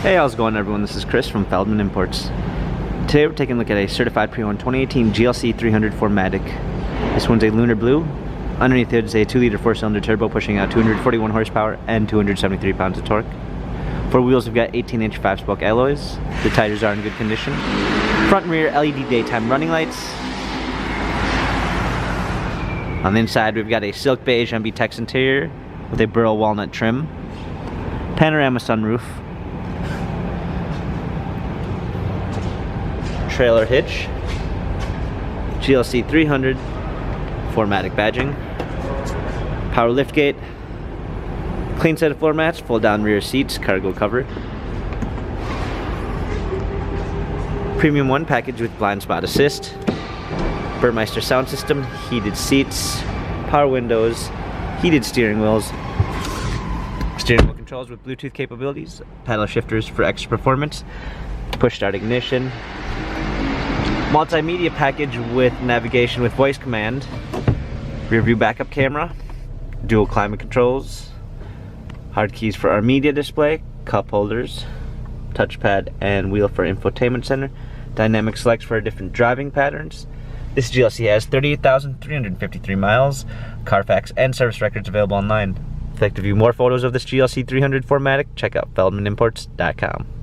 Hey, how's it going, everyone? This is Chris from Feldmann Imports. Today we're taking a look at a certified pre-owned 2018 GLC 300 4MATIC. This one's a lunar blue. Underneath it is a 2-liter 4-cylinder turbo pushing out 241 horsepower and 273 pounds of torque. For wheels, we've got 18-inch 5-spoke alloys. The tires are in good condition. Front and rear LED daytime running lights. On the inside, we've got a silk beige MB Tex interior with a burl walnut trim. Panorama sunroof. Trailer hitch, GLC 300 4MATIC badging, power liftgate, clean set of floor mats, fold down rear seats, cargo cover, premium 1 package with blind spot assist, Burmeister sound system, heated seats, power windows, heated steering wheels, steering wheel controls with Bluetooth capabilities, paddle shifters for extra performance, push start ignition, multimedia package with navigation with voice command, rear view backup camera, dual climate controls, hard keys for our media display, cup holders, touchpad and wheel for infotainment center, dynamic selects for different driving patterns. This GLC has 38,353 miles, Carfax and service records available online. If you'd like to view more photos of this GLC 300 4MATIC, check out feldmanimports.com.